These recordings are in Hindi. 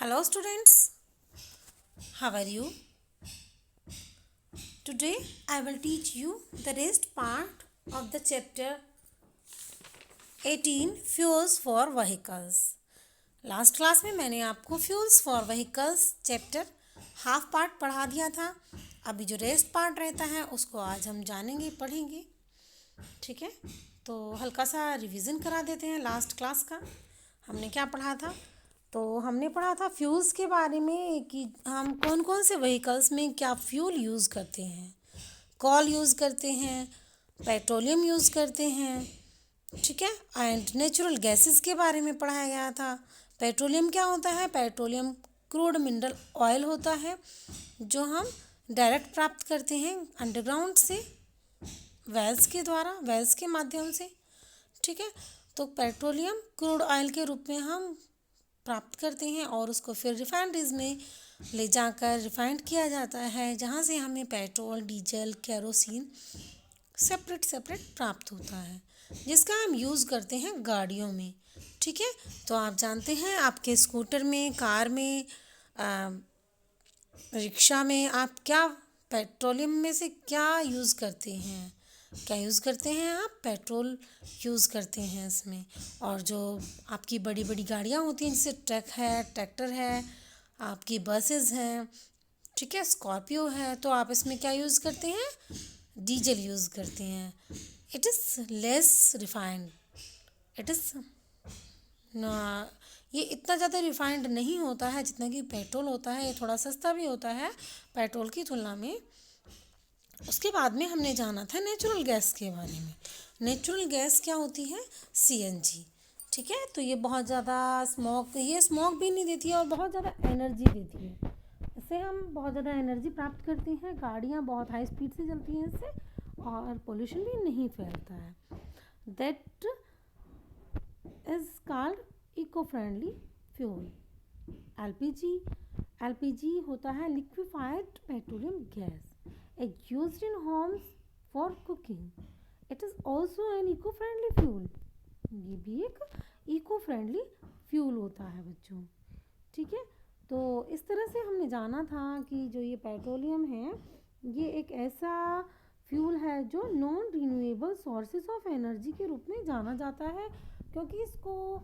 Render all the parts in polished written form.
Hello students, how are you? Today I will teach you the rest part of the chapter 18 Fuels for Vehicles. Last class में मैंने आपको fuels for vehicles chapter half part पढ़ा दिया था। अभी जो रेस्ट पार्ट रहता है उसको आज हम जानेंगे, पढ़ेंगे। ठीक है, तो हल्का सा रिवीजन करा देते हैं लास्ट क्लास का। हमने क्या पढ़ा था? तो हमने पढ़ा था फ्यूल्स के बारे में कि हम कौन कौन से व्हीकल्स में क्या फ्यूल यूज़ करते हैं। कॉल यूज़ करते हैं, पेट्रोलियम यूज़ करते हैं। ठीक है, एंड नेचुरल गैसेस के बारे में पढ़ाया गया था। पेट्रोलियम क्या होता है? पेट्रोलियम क्रूड मिनरल ऑयल होता है जो हम डायरेक्ट प्राप्त करते हैं अंडरग्राउंड से, वेल्स के द्वारा, वेल्स के माध्यम से। ठीक है, तो पेट्रोलियम क्रूड ऑयल के रूप में हम प्राप्त करते हैं और उसको फिर रिफाइनरीज में ले जाकर रिफाइंड किया जाता है, जहाँ से हमें petrol, diesel, kerosene separate separate प्राप्त होता है, जिसका हम यूज़ करते हैं गाड़ियों में। ठीक है, तो आप जानते हैं आपके स्कूटर में, कार में, रिक्शा में आप क्या पेट्रोलियम में से क्या यूज़ करते हैं? क्या यूज़ करते हैं? आप पेट्रोल यूज़ करते हैं इसमें। और जो आपकी बड़ी बड़ी गाड़ियाँ होती हैं जैसे ट्रक है, ट्रैक्टर है, आपकी बसेस हैं, ठीक है, स्कॉर्पियो है, तो आप इसमें क्या यूज़ करते हैं? डीजल यूज़ करते हैं। It is less refined, it is ना, ये इतना ज़्यादा रिफाइंड नहीं होता है जितना कि पेट्रोल होता है। ये थोड़ा सस्ता भी होता है पेट्रोल की तुलना में। उसके बाद में हमने जाना था नेचुरल गैस के बारे में। नेचुरल गैस क्या होती है? सीएनजी। ठीक है, तो ये बहुत ज़्यादा स्मोक भी नहीं देती है और बहुत ज़्यादा एनर्जी देती है। इससे हम बहुत ज़्यादा एनर्जी प्राप्त करते हैं। गाड़ियाँ बहुत हाई स्पीड से चलती हैं इससे, और पोल्यूशन भी नहीं फैलता है। That is called eco friendly fuel. LPG होता है liquefied petroleum gas used in homes for cooking. It is also an eco friendly fuel. ये भी एक इको फ्रेंडली फ्यूल होता है बच्चों। ठीक है, तो इस तरह से हमने जाना था कि जो ये पेट्रोलियम है ये एक ऐसा फ्यूल है जो non renewable sources of energy के रूप में जाना जाता है, क्योंकि इसको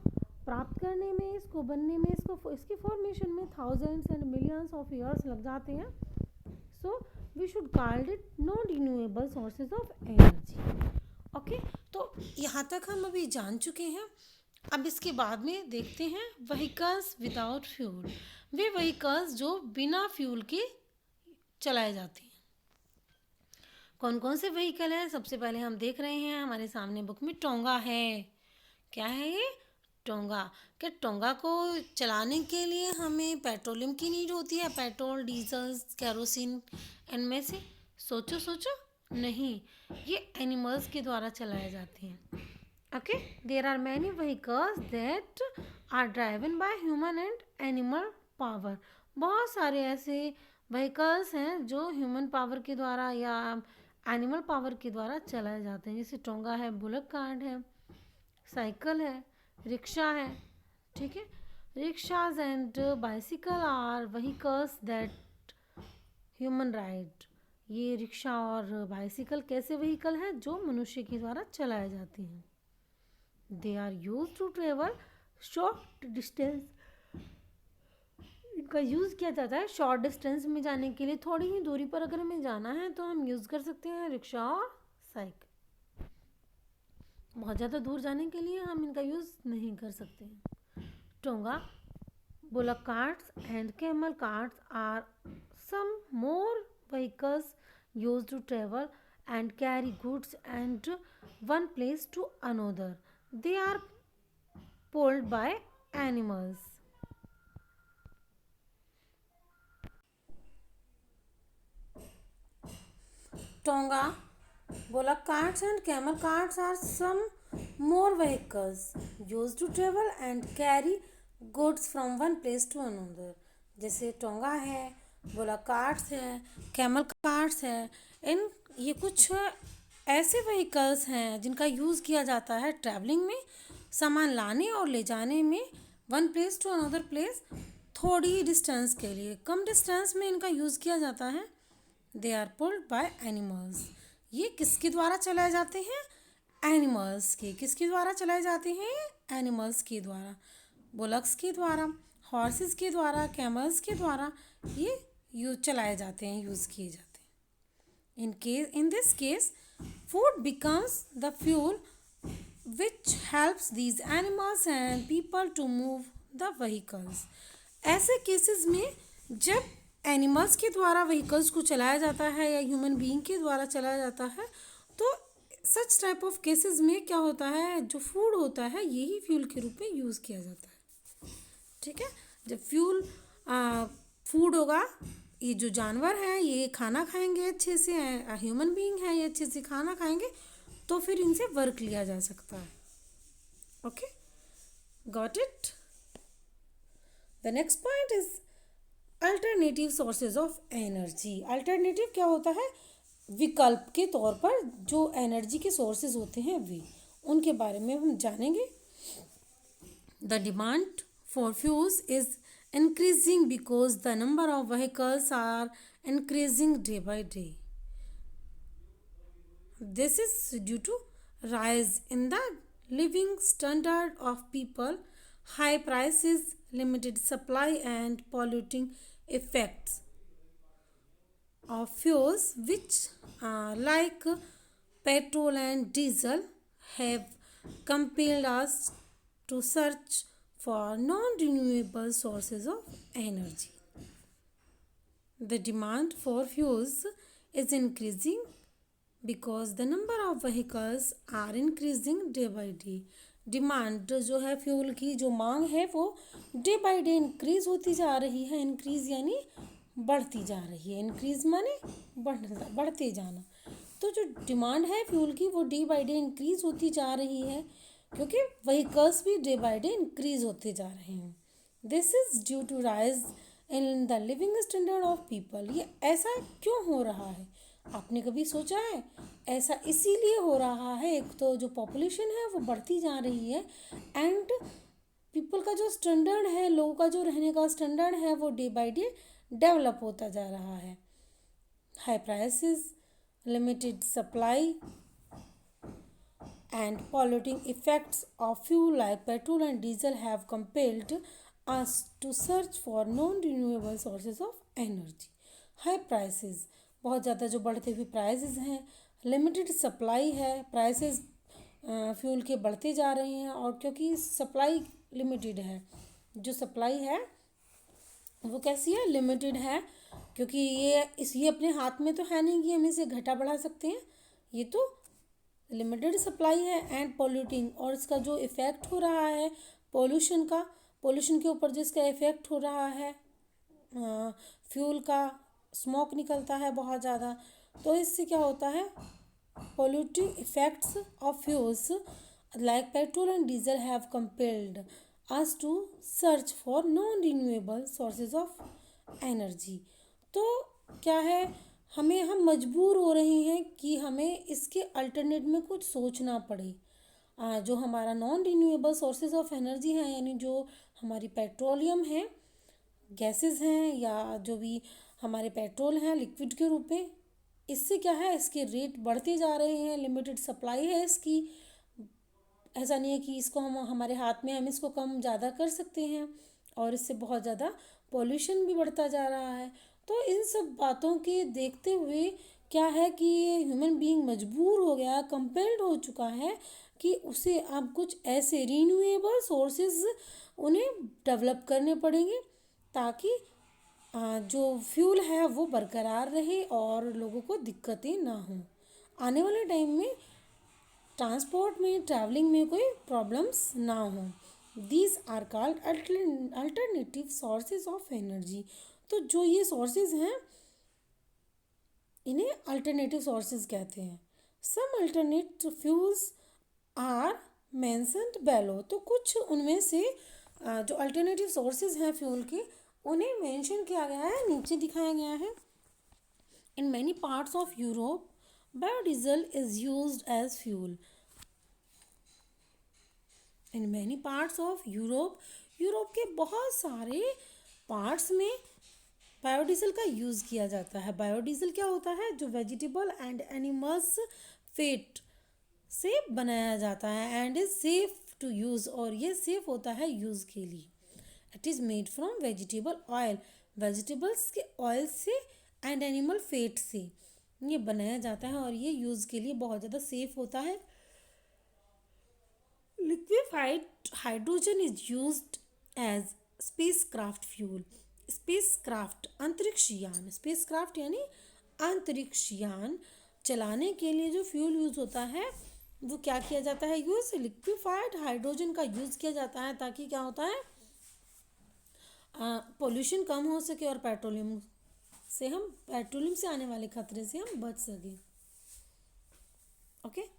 प्राप्त करने में, इसको बनने में, इसकी फॉर्मेशन में thousands and millions of years लग जाते हैं। So we should called it non renewable sources of energy. Okay, तो यहाँ तक हम अभी जान चुके हैं। अब इसके बाद में देखते हैं व्हीकल्स विदाउट फ्यूल। वे व्हीकल्स जो बिना फ्यूल के चलाए जाते हैं। कौन कौन से व्हीकल हैं? सबसे पहले हम देख रहे हैं हमारे सामने बुक में टोंगा है। क्या है ये? टोंगा। कि टोंगा को चलाने के लिए हमें पेट्रोलियम की नीड होती है, पेट्रोल, डीजल, केरोसिन, इनमें से सोचो सोचो नहीं, ये एनिमल्स के द्वारा चलाए जाते हैं। Okay, there are many vehicles that are driven by human and animal power. बहुत सारे ऐसे व्हीकल्स हैं जो ह्यूमन पावर के द्वारा या एनिमल पावर के द्वारा चलाए जाते हैं, जैसे टोंगा है, बुलक कार्ट है, साइकिल है, रिक्शा है। ठीक है, rickshaws and bicycle are vehicles that human ride. ये रिक्शा और बाइसिकल कैसे व्हीकल है जो मनुष्य के द्वारा चलाए जाते हैं। They are used to travel short distance. इनका यूज़ किया जाता है शॉर्ट डिस्टेंस में जाने के लिए। थोड़ी ही दूरी पर अगर हमें जाना है तो हम यूज़ कर सकते हैं रिक्शा और साइकिल। बहुत ज़्यादा दूर जाने के लिए हम इनका यूज़ नहीं कर सकते हैं। Tonga, bullock carts and camel carts are some more vehicles used to travel and carry goods and one place to another. They are pulled by animals. Tonga, bullock carts and camel carts are some more vehicles used to travel and carry goods from one place to another. जैसे टोंगा है, बुलक कार्ट्स है, कैमल कार्ट्स है। इन ये कुछ ऐसे व्हीकल्स हैं जिनका यूज़ किया जाता है ट्रैवलिंग में, सामान लाने और ले जाने में, one place to another place. थोड़ी डिस्टेंस के लिए, कम डिस्टेंस में इनका यूज़ किया जाता है। They are pulled by animals. ये किसके द्वारा चलाए जाते हैं? एनिमल्स के। किसके द्वारा चलाए जाते हैं? एनिमल्स के द्वारा। बुलक्स के द्वारा, हॉर्सेस के द्वारा, कैमल्स के द्वारा ये यूज चलाए जाते हैं, यूज़ किए जाते हैं। In this case, food becomes the fuel which helps these animals and people to move the vehicles. ऐसे केसेस में जब एनिमल्स के द्वारा व्हीकल्स को चलाया जाता है या ह्यूमन बीइंग के द्वारा चलाया जाता है, तो सच टाइप ऑफ केसेस में क्या होता है, जो फूड होता है यही फ्यूल के रूप में यूज़ किया जाता है। ठीक है, जब फ्यूल फूड होगा, ये जो जानवर है ये खाना खाएंगे अच्छे से, ह्यूमन बीइंग है ये अच्छे से खाना खाएंगे, तो फिर इनसे वर्क लिया जा सकता है। Okay, got it. The next point is alternative sources of energy. Alternative क्या होता है? विकल्प के तौर पर जो एनर्जी के सोर्सेज होते हैं वे, उनके बारे में हम जानेंगे। The demand for fuels is increasing because the number of vehicles are increasing day by day. This is due to rise in the living standard of people, high prices, limited supply and polluting effects of fuels which like petrol and diesel have compelled us to search for non-renewable sources of energy. The demand for fuels is increasing because the number of vehicles are increasing day by day. Demand जो है फ्यूल की, जो मांग है वो डे बाय डे इंक्रीज होती जा रही है। इंक्रीज यानी बढ़ती जा रही है, इंक्रीज माने बढ़ते जाना। तो जो डिमांड है फ्यूल की वो डे बाय डे इंक्रीज होती जा रही है, क्योंकि व्हीकल्स भी डे बाय डे इंक्रीज होते जा रहे हैं। This is due to rise in the living standard of people. ये ऐसा क्यों हो रहा है? आपने कभी सोचा है? ऐसा इसीलिए हो रहा है, एक तो जो पॉपुलेशन है वो बढ़ती जा रही है, एंड पीपल का जो स्टैंडर्ड है, लोगों का जो रहने का स्टैंडर्ड है वो डे बाय डे डेवलप होता जा रहा है। High prices, limited supply and polluting effects of fuel like petrol and diesel have compelled us to search for non-renewable sources of energy. High prices, बहुत ज़्यादा जो बढ़ते हुए प्राइसेस हैं, लिमिटेड सप्लाई है, प्राइसेस फ्यूल के बढ़ते जा रहे हैं, और क्योंकि सप्लाई लिमिटेड है, जो सप्लाई है वो कैसी है? लिमिटेड है, क्योंकि ये अपने हाथ में तो है नहीं कि हम इसे घटा बढ़ा सकते हैं, ये तो लिमिटेड सप्लाई है। एंड पॉल्यूटिंग, और इसका जो इफ़ेक्ट हो रहा है पोल्यूशन का, पोल्यूशन के ऊपर जिसका इफ़ेक्ट हो रहा है, फ्यूल का स्मोक निकलता है बहुत ज़्यादा, तो इससे क्या होता है? Polluting effects of fuels like petrol and diesel have compelled us to search for non renewable sources of energy. तो क्या है, हम मजबूर हो रहे हैं कि हमें इसके अल्टरनेट में कुछ सोचना पड़े। जो हमारा non renewable sources of energy है, यानी जो हमारी पेट्रोलियम है, गैसेस हैं, या जो भी हमारे पेट्रोल हैं लिक्विड के रूप में, इससे क्या है, इसके रेट बढ़ते जा रहे हैं, लिमिटेड सप्लाई है इसकी। ऐसा नहीं है कि इसको हमारे हाथ में, हम इसको कम ज़्यादा कर सकते हैं, और इससे बहुत ज़्यादा पॉल्यूशन भी बढ़ता जा रहा है। तो इन सब बातों के देखते हुए क्या है कि ह्यूमन बीइंग मजबूर हो गया, कंपेल्ड हो चुका है कि उसे अब कुछ ऐसे रीन्यूएबल सोर्सेज उन्हें डेवलप करने पड़ेंगे, ताकि जो फ्यूल है वो बरकरार रहे और लोगों को दिक्कतें ना हों। आने वाले टाइम में ट्रांसपोर्ट में, ट्रैवलिंग में कोई प्रॉब्लम्स ना हो। These are called alternative sources of energy. तो जो ये सोर्सेज हैं इन्हें अल्टरनेटिव सोर्सेज कहते हैं। सम अल्टरनेट फ्यूल्स आर मेंशन्ड बेलो। तो कुछ उनमें से जो अल्टरनेटिव सोर्सेज हैं फ्यूल के, उन्हें मेंशन किया गया है, नीचे दिखाया गया है। In many parts of Europe biodiesel is used as fuel. In many parts of Europe, Europe के बहुत सारे पार्ट्स में बायोडीजल का यूज़ किया जाता है। बायोडीजल क्या होता है? जो वेजिटेबल एंड एनिमल्स फेट से बनाया जाता है and is safe to use, और ये सेफ होता है यूज़ के लिए। It is made from vegetable oil, vegetables के ऑयल से एंड एनिमल फेट से ये बनाया जाता है और ये यूज़ के लिए बहुत ज़्यादा सेफ होता है। Liquefied hydrogen is used as spacecraft fuel. Spacecraft अंतरिक्ष यान, स्पेसक्राफ्ट यानी अंतरिक्ष यान चलाने के लिए जो फ्यूल यूज़ होता है वो क्या किया जाता है? यूज़ लिक्विफाइड हाइड्रोजन का यूज़ किया जाता है ताकि क्या होता है, पोल्यूशन कम हो सके और पेट्रोलियम से आने वाले खतरे से हम बच सकें। Okay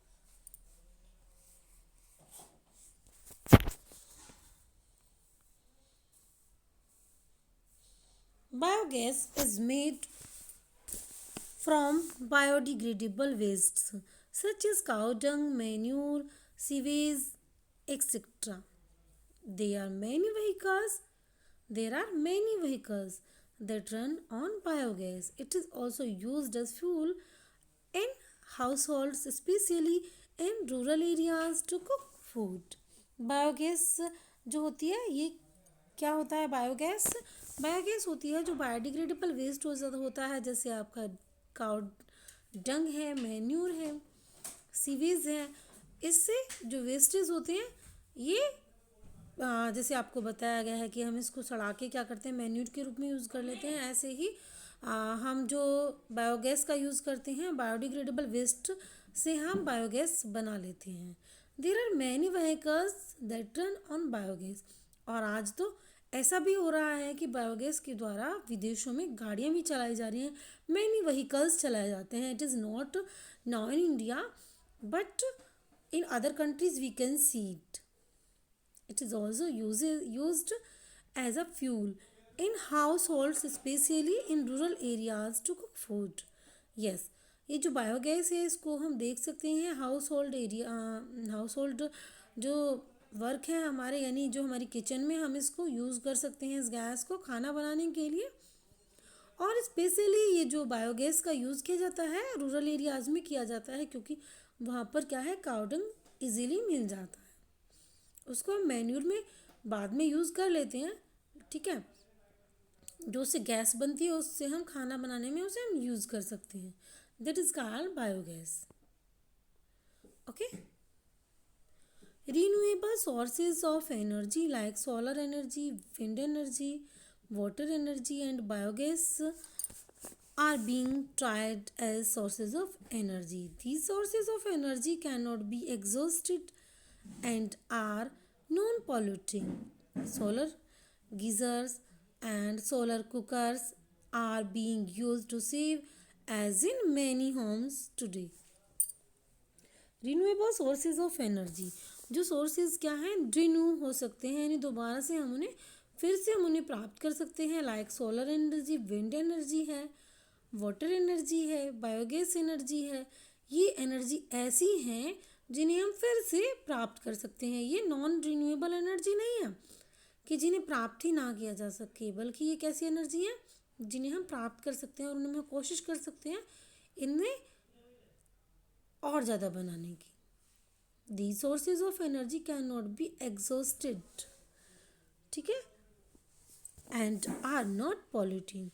Biogas is made from biodegradable wastes such as cow dung, manure, sewage, etc. There are many vehicles. There are many vehicles that run on biogas. It is also used as fuel in households, especially in rural areas to cook food. Biogas जो होती है ये क्या होता है? बायोगैस बायोगैस होती है जो बायोडिग्रेडेबल वेस्ट होता है, जैसे आपका काउ डंग है, मैन्यूर है, सीवेज है। इससे जो वेस्टेज होते हैं ये जैसे आपको बताया गया है कि हम इसको सड़ा के क्या करते हैं, मैन्यूर के रूप में यूज़ कर लेते हैं। ऐसे ही हम जो बायोगैस का यूज़ करते हैं, बायोडिग्रेडेबल वेस्ट से हम बायोगैस बना लेते हैं। There are many vehicles that run on biogas. और आज तो ऐसा भी हो रहा है कि बायोगैस के द्वारा विदेशों में गाड़ियाँ भी चलाई जा रही हैं, मैनी व्हीकल्स चलाए जाते हैं। It is not now in India but in other countries we can see it. It is also used as a fuel in households, especially in rural areas to cook food. Yes, ये जो बायोगैस है इसको हम देख सकते हैं हाउस होल्ड जो वर्क है हमारे, यानी जो हमारी किचन में हम इसको यूज़ कर सकते हैं इस गैस को खाना बनाने के लिए। और स्पेशली ये जो बायोगैस का यूज़ किया जाता है रूरल एरियाज़ में किया जाता है, क्योंकि वहाँ पर क्या है, काउडंग इजीली मिल जाता है। उसको हम मैन्यूर में बाद में यूज़ कर लेते हैं, ठीक है। जो उससे गैस बनती है उससे हम खाना बनाने में उसे हम यूज़ कर सकते हैं। That is called biogas. Okay Renewable sources of energy like solar energy, wind energy, water energy, and biogas are being tried as sources of energy. These sources of energy cannot be exhausted and are non polluting. Solar geysers and solar cookers are being used to save as in many homes today. Renewable sources of energy, जो सोर्सेज क्या हैं, रिन्यू हो सकते हैं, यानी दोबारा से हम उन्हें फिर से हम उन्हें प्राप्त कर सकते हैं। Like solar energy, wind energy है, वाटर एनर्जी है, बायोगैस एनर्जी है। ये एनर्जी ऐसी हैं जिन्हें हम फिर से प्राप्त कर सकते हैं। ये नॉन रिन्यूएबल एनर्जी नहीं है कि जिन्हें प्राप्त ही ना किया जा सके, बल्कि ये कैसी एनर्जी है जिन्हें हम प्राप्त कर सकते हैं और उन्हें हम कोशिश कर सकते हैं इनमें और ज़्यादा बनाने की। These sources of energy cannot be exhausted, ठीक है, and are not polluting।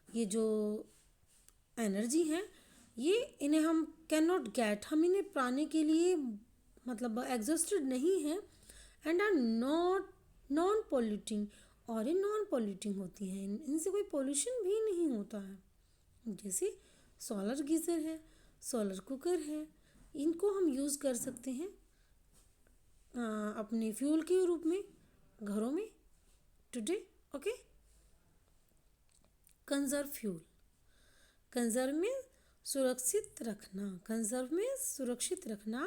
ये जो एनर्जी है ये इन्हें हम कैन नॉट गेट, हम इन्हें पाने के लिए मतलब एग्जॉस्टेड नहीं है, and are not non polluting, और ये नॉन पॉल्यूटिंग होती हैं, इनसे कोई पोल्यूशन भी नहीं होता है। जैसे सोलर गीज़र है, सोलर कुकर है, इनको हम यूज़ कर सकते हैं अपने फ्यूल के रूप में घरों में today. Okay conserve fuel, conserve में सुरक्षित रखना, कंजर्व में सुरक्षित रखना,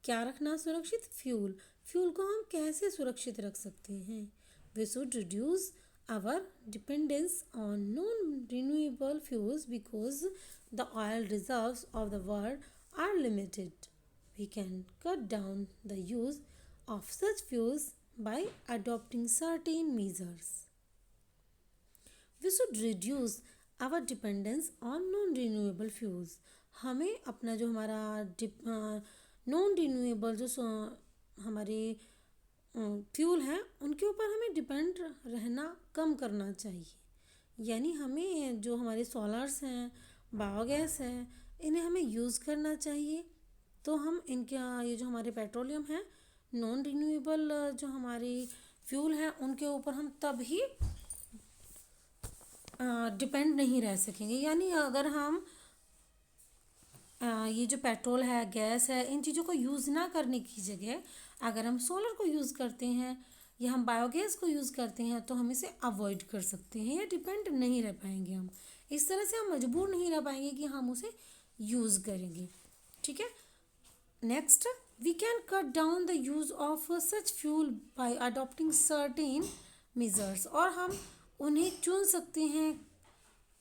क्या रखना सुरक्षित, फ्यूल। फ्यूल को हम कैसे सुरक्षित रख सकते हैं? We should reduce our dependence on non renewable fuels because the oil reserves of the world are limited. We can cut down the use of such fuels by adopting certain measures. We should reduce our dependence on non renewable fuels. हमें अपना जो हमारा नॉन रिन्यूएबल जो हमारे फ्यूल हैं उनके ऊपर हमें डिपेंड रहना कम करना चाहिए। यानी हमें जो हमारे सोलर्स हैं, बायोगैस है, इन्हें हमें यूज़ करना चाहिए। तो हम इनके ये जो हमारे पेट्रोलियम है, नॉन रिन्यूएबल जो हमारी फ्यूल है, उनके ऊपर हम तभी डिपेंड नहीं रह सकेंगे। यानी अगर हम ये जो पेट्रोल है, गैस है, इन चीज़ों को यूज़ ना करने की जगह अगर हम सोलर को यूज़ करते हैं या हम बायोगैस को यूज़ करते हैं तो हम इसे अवॉइड कर सकते हैं या डिपेंड नहीं रह पाएंगे। हम इस तरह से हम मजबूर नहीं रह पाएंगे कि हम उसे यूज़ करेंगे। ठीक है। Next, we can cut down the use of such fuel by adopting certain measures. और हम उन्हें चुन सकते हैं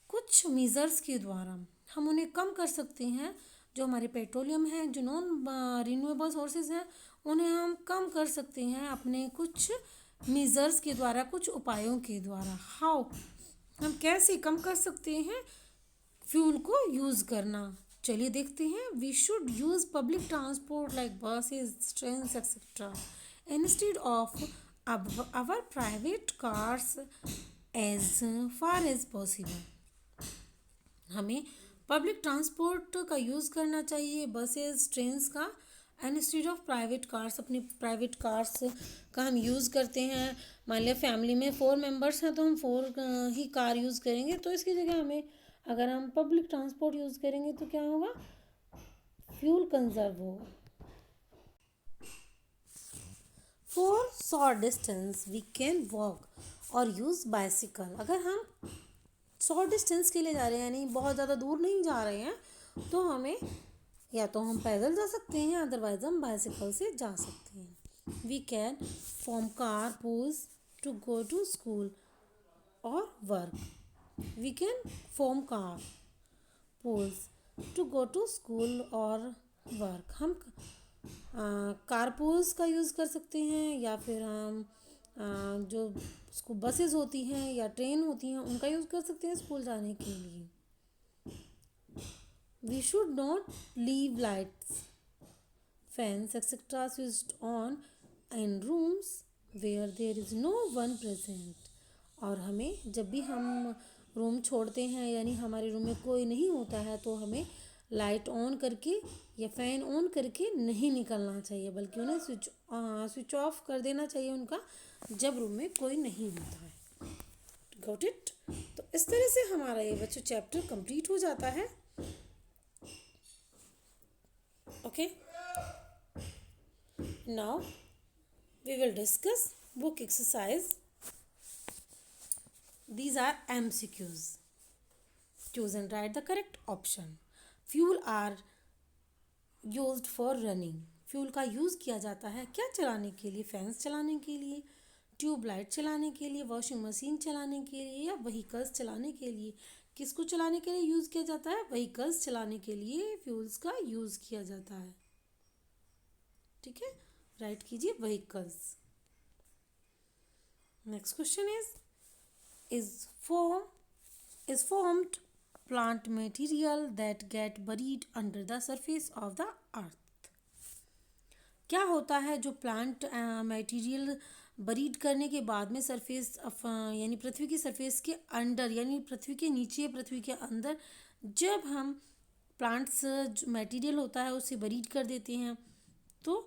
कुछ मेजर्स के द्वारा। हम उन्हें कम कर सकते हैं। जो हमारे पेट्रोलियम है, जो नॉन रिन्यूएबल सोर्सेज हैं, उन्हें हम कम कर सकते हैं अपने कुछ मेजर्स के द्वारा, कुछ उपायों के द्वारा। हाउ, हम कैसे कम कर सकते हैं फ्यूल को यूज़ करना? चलिए देखते हैं। We should use public transport like buses, trains etcetera instead of our private cars as far as possible. हमें पब्लिक ट्रांसपोर्ट का यूज़ करना चाहिए, बसेस, ट्रेन्स का, इंस्टेड ऑफ प्राइवेट कार्स। अपनी प्राइवेट कार्स का हम यूज़ करते हैं। मान लिया फैमिली में 4 मेंबर्स हैं तो हम 4 ही कार यूज़ करेंगे, तो इसकी जगह हमें अगर हम पब्लिक ट्रांसपोर्ट यूज़ करेंगे तो क्या होगा? फ्यूल कंजर्व होगा। For short distance we can walk और यूज़ बाइसिकल। अगर हम शॉर्ट डिस्टेंस के लिए जा रहे हैं, यानी बहुत ज़्यादा दूर नहीं जा रहे हैं, तो हमें या तो हम पैदल जा सकते हैं, अदरवाइज हम बाइसिकल से जा सकते हैं। We can form car pools to go to school और work. We can form car pools to go to school और वर्क। हम कार पूल्स का यूज़ कर सकते हैं या फिर हम जो उसको बसेस होती हैं या ट्रेन होती हैं उनका यूज़ कर सकते हैं स्कूल जाने के लिए। We should not leave lights, fans etcetera switched on in rooms where there is no one present. और हमें जब भी हम रूम छोड़ते हैं, यानी हमारे रूम में कोई नहीं होता है, तो हमें लाइट ऑन करके या फ़ैन ऑन करके नहीं निकलना चाहिए, बल्कि उन्हें स्विच ऑफ कर देना चाहिए उनका, जब रूम में कोई नहीं होता है। Got it? तो इस तरह से हमारा ये बच्चों चैप्टर कंप्लीट हो जाता है। Okay, now we will discuss book exercise. These are MCQs. Choose and write the correct option. Fuel are used for running. Fuel का यूज़ किया जाता है क्या चलाने के लिए? फैंस चलाने के लिए, ट्यूबलाइट चलाने के लिए, वॉशिंग मशीन चलाने के लिए, या व्हीकल्स चलाने के लिए? किसको चलाने के लिए यूज़ किया जाता है? व्हीकल्स चलाने के लिए फ्यूल्स का यूज़ किया जाता है। ठीक है, राइट कीजिए vehicles. Next question is formed plant material that get buried under the surface of the earth। क्या होता है जो प्लांट मटेरियल बरीड करने के बाद में सरफेस यानी पृथ्वी की सरफेस के अंडर, यानी पृथ्वी के नीचे, पृथ्वी के अंदर जब हम प्लांट्स जो मटेरियल होता है उसे बरीड कर देते हैं तो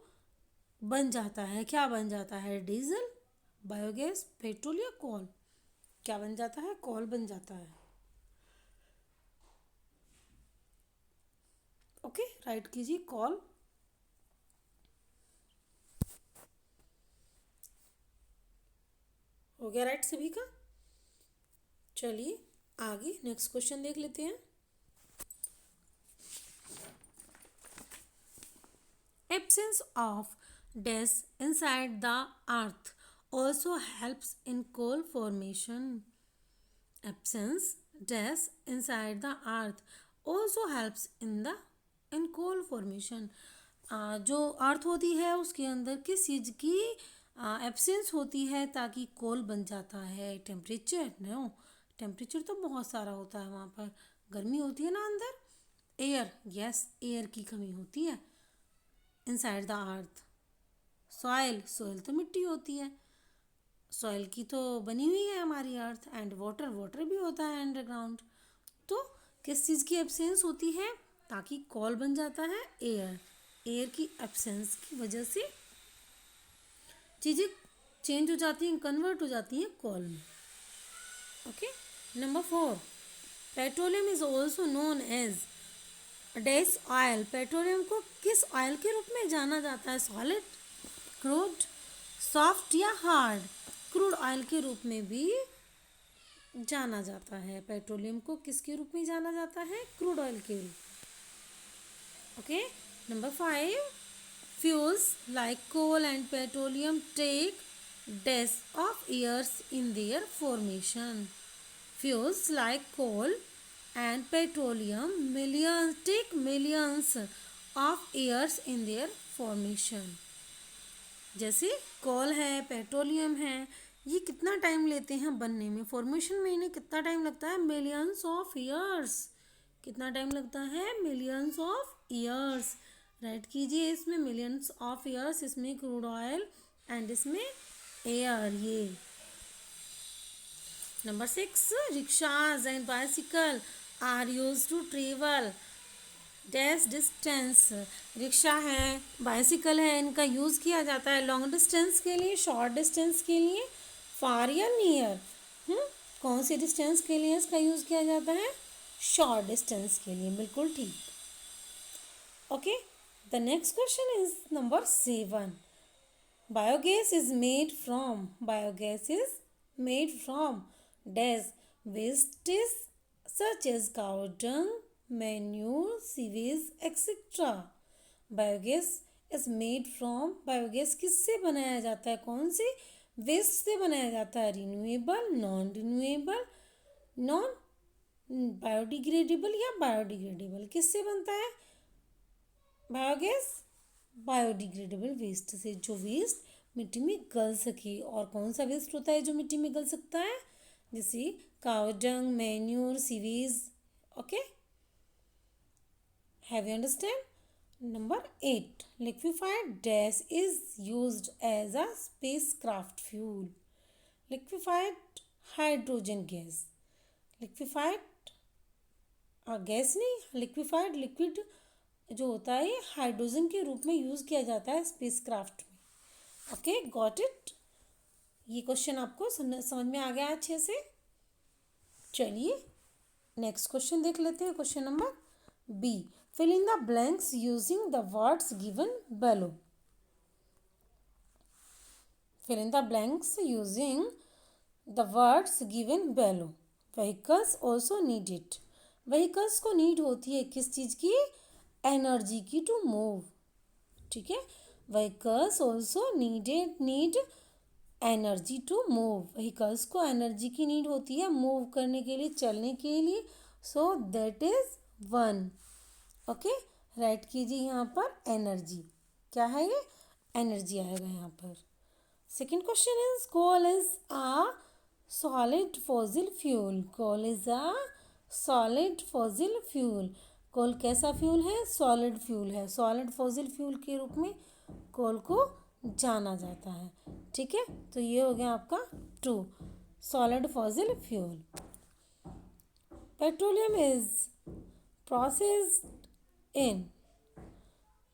बन जाता है, क्या बन जाता है? डीजल, बायोगैस, पेट्रोल या कोल? क्या बन जाता है? कोल बन जाता है। ओके, राइट कीजिए कोल। हो गया राइट सभी का? चलिए आगे नेक्स्ट क्वेश्चन देख लेते हैं। Absence of dash inside the earth also helps in coal formation. Absence dash inside the earth also helps in coal formation. जो अर्थ होती है उसके अंदर किस चीज़ की एब्सेंस होती है ताकि कोल बन जाता है? टेम्परेचर? नो, टेम्परेचर तो बहुत सारा होता है वहाँ पर, गर्मी होती है ना अंदर। एयर, यस, एयर की कमी होती है inside the earth. Soil, soil तो मिट्टी होती है, सॉइल की तो बनी हुई है हमारी अर्थ। एंड वाटर, वाटर भी होता है अंडरग्राउंड। तो किस चीज़ की एब्सेंस होती है, ताकि कॉल बन जाता है एयर। एयर की एब्सेंस की वजह से चीज़ें चेंज हो जाती हैं, कन्वर्ट हो जाती हैं कॉल में। Okay, number 4, petroleum is also known as dash oil. Petroleum को किस ऑयल के रूप में जाना जाता है, सॉलिड, क्रूड, सॉफ्ट या हार्ड। क्रूड ऑयल के रूप में भी जाना जाता है। पेट्रोलियम को किसके रूप में जाना जाता है, क्रूड ऑयल के रूप। Okay, number 5, fuels like coal and petroleum take days of years in their formation. Fuels like coal and petroleum take millions of years in their formation. जैसे कोल है, पेट्रोलियम है, ये कितना टाइम लेते हैं बनने में, फॉर्मेशन में इन्हें कितना टाइम लगता है, मिलियंस ऑफ ईयर्स। कितना टाइम लगता है, मिलियंस ऑफ ईयर्स। राइट कीजिए, इसमें मिलियंस ऑफ ईयर्स, इसमें क्रूड ऑयल एंड इसमें एयर। ये number 6, rickshaws and bicycle are used to travel dash distance. Rickshaw है, बाइसिकल है, इनका यूज़ किया जाता है लॉन्ग डिस्टेंस के लिए, शॉर्ट डिस्टेंस के लिए, फार या नियर। कौन सी डिस्टेंस के लिए इसका यूज़ किया जाता है, शॉर्ट डिस्टेंस के लिए, बिल्कुल ठीक। Okay, the next question is number 7, biogas is made from. Biogas is made from dash wastage such as cow dung, manure, sewage, etc. Biogas is made from, biogas किससे बनाया जाता है, कौन से वेस्ट से बनाया जाता है, renewable, non renewable, non biodegradable या बायोडिग्रेडेबल, किससे बनता है बायोगैस, बायोडिग्रेडेबल वेस्ट से, जो वेस्ट मिट्टी में गल सके। और कौन सा वेस्ट होता है जो मिट्टी में गल सकता है, जैसे cow dung, manure, sewage. Okay, have you understand? Number 8, liquefied gas is used as a spacecraft fuel. Liquefied hydrogen gas, liquefied gas नहीं, लिक्विफाइड लिक्विड जो होता है हाइड्रोजन के रूप में यूज़ किया जाता है स्पेसक्राफ्ट में। Okay, got it. ये क्वेश्चन आपको समझ में आ गया अच्छे से। चलिए नेक्स्ट क्वेश्चन देख लेते हैं, question number B, fill in the blanks using the words given below. Fill in the blanks using the words given below. Vehicles also need it. Vehicles को नीड होती है किस चीज़ की, एनर्जी की, टू मूव। ठीक है, vehicles also need energy to move. Vehicles को एनर्जी की नीड होती है मूव करने के लिए, चलने के लिए। So that is 1। Okay, write कीजिए यहाँ पर एनर्जी, क्या है ये, एनर्जी आएगा यहाँ पर। Second question is, coal is a solid fossil fuel. Coal is a solid fossil fuel. Coal कैसा फ्यूल है, सॉलिड फ्यूल है। सॉलिड फॉसिल फ्यूल के रूप में कोल को जाना जाता है। ठीक है, तो ये हो गया आपका 2, solid fossil fuel. Petroleum is processed in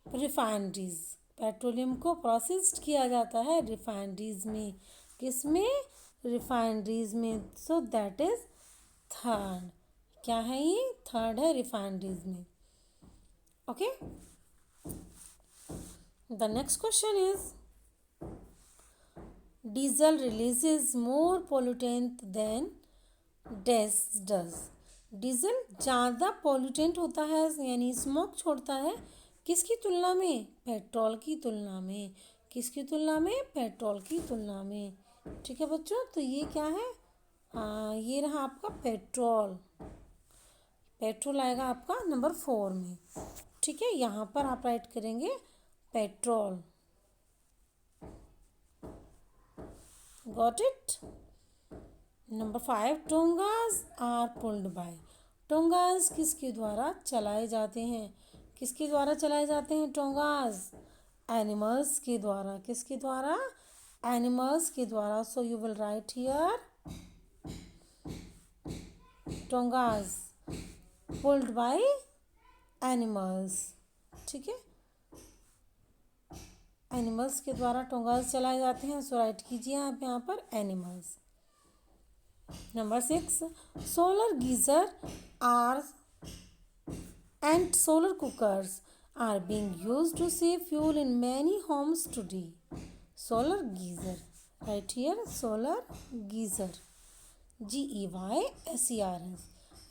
refineries. Petroleum को प्रोसेस्ड किया जाता है रिफाइनरीज में, किस में, रिफाइनरीज में। सो दैट इज 3rd, क्या है ये, 3rd है, रिफाइनरीज में। Okay, the next question is, diesel releases more pollutant than dash does. Diesel ज़्यादा पॉल्यूटेंट होता है, यानी स्मोक छोड़ता है, किसकी तुलना में, पेट्रोल की तुलना में। किसकी तुलना में, पेट्रोल की तुलना में। ठीक है बच्चों, तो ये क्या है, हाँ ये रहा आपका पेट्रोल। पेट्रोल आएगा आपका नंबर 4 में। ठीक है, यहाँ पर आप राइट करेंगे petrol. Got it. Number 5, tongas are pulled by. Tongas किसके द्वारा चलाए जाते हैं? किसके द्वारा चलाए जाते हैं टोंगास? एनिमल्स के द्वारा। किसके द्वारा? एनिमल्स के द्वारा। So you will write here tongas pulled by animals. ठीक है, एनिमल्स के द्वारा टोंगास चलाए जाते हैं, सो राइट कीजिए आप यहाँ पर animals. Number 6, solar geyser are and solar cookers are being used to save fuel in many homes today. Solar geyser, right here, solar geyser, GEYSER,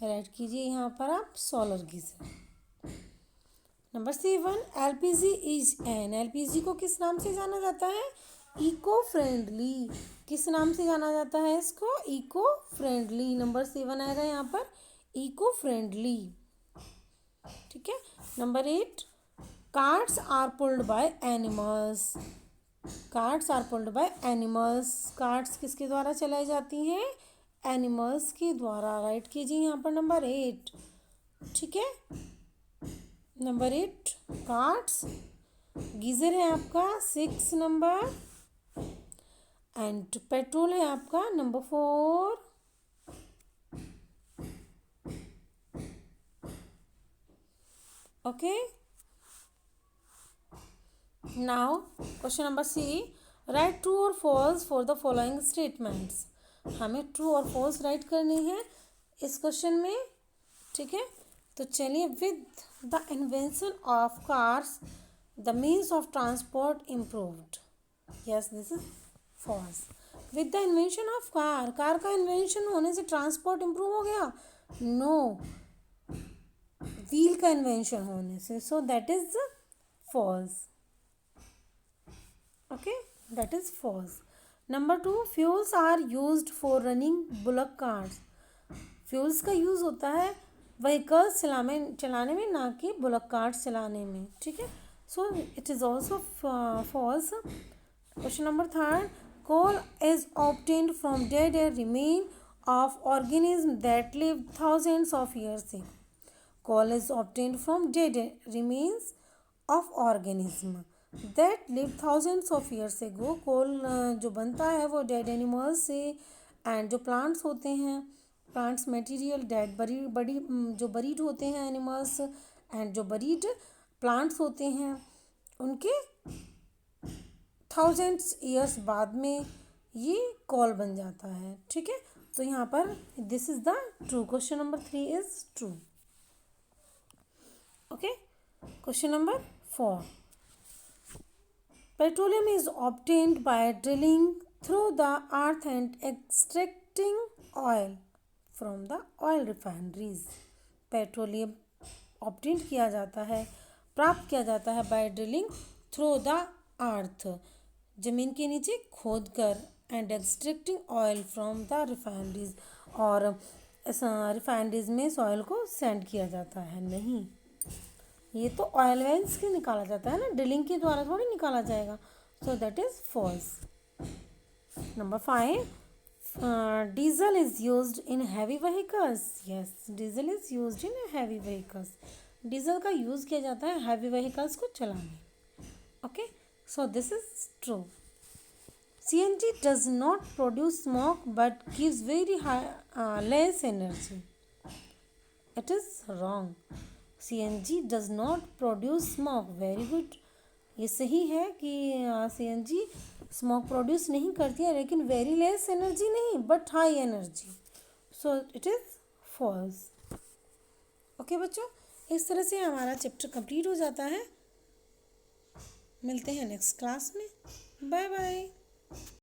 write कीजिए यहाँ पर आप solar geyser. Number 7, LPG is an. LPG को किस नाम से जाना जाता है? Eco friendly. किस नाम से जाना जाता है इसको? Eco friendly. नंबर 7 आएगा यहाँ पर, इको फ्रेंडली। ठीक है, number 8, carts are pulled by animals. Carts are pulled by animals. Carts किसके द्वारा चलाई जाती हैं? एनिमल्स के द्वारा। राइट कीजिए यहाँ पर नंबर 8। ठीक है, नंबर 8 कार्ट्स। गीजर है आपका 6 नंबर, एंड पेट्रोल है आपका number 4। Okay, now question number C, write true or false for the following statements। हमें true और false राइट करनी है इस क्वेश्चन में। ठीक है, तो चलिए, with the invention of cars the means of transport improved। yes, this is false। with the invention of car का इन्वेंशन होने से ट्रांसपोर्ट इम्प्रूव हो गया? नो, व्हील का इन्वेंशन होने से। So that is false. Okay, that is false. Number 2, fuels are used for running bullock cars. Fuels का यूज़ होता है व्हीकल्स चलाने में, ना कि बुलक कार्ट्स चलाने में। ठीक है, so it is also false. Question number 3, coal is obtained from dead remain of organism that live thousands of years. Coal is obtained from dead remains of organism that lived thousands of years ago। कोल जो बनता है वो डेड एनिमल्स से, एंड जो प्लांट्स होते हैं, प्लांट्स मटेरियल डेड बड़ी जो बरीड होते हैं एनिमल्स, एंड जो बरीड प्लांट्स होते हैं उनके थाउजेंड्स ईयर्स बाद में ये कोल बन जाता है। ठीक है, तो यहाँ पर this is the true. Question number 3 is true. Okay, question number 4, petroleum is obtained by drilling through the earth and extracting oil from the oil refineries। Petroleum obtain किया जाता है, प्राप्त किया जाता है by drilling through the earth, जमीन के नीचे खोद कर, and extracting oil from the refineries, और रिफाइनरीज में इस ऑयल को सेंड किया जाता है। नहीं, ये तो ऑयल वेल्स के निकाला जाता है ना, ड्रिलिंग के द्वारा थोड़ी निकाला जाएगा। So that is false. Number 5, diesel is used in heavy vehicles. Yes, diesel is used in heavy vehicles. Diesel का यूज़ किया जाता है हैवी व्हीकल्स को चलाने। Okay, so this is true. CNG does not produce smoke but gives very less energy. It is wrong. CNG does not produce smoke. Very good, ये सही है कि CNG स्मोक प्रोड्यूस नहीं करती है, लेकिन वेरी लेस एनर्जी नहीं, but high energy. So it is false. Okay बच्चों, इस तरह से हमारा चैप्टर कंप्लीट हो जाता है। मिलते हैं नेक्स्ट क्लास में। Bye bye.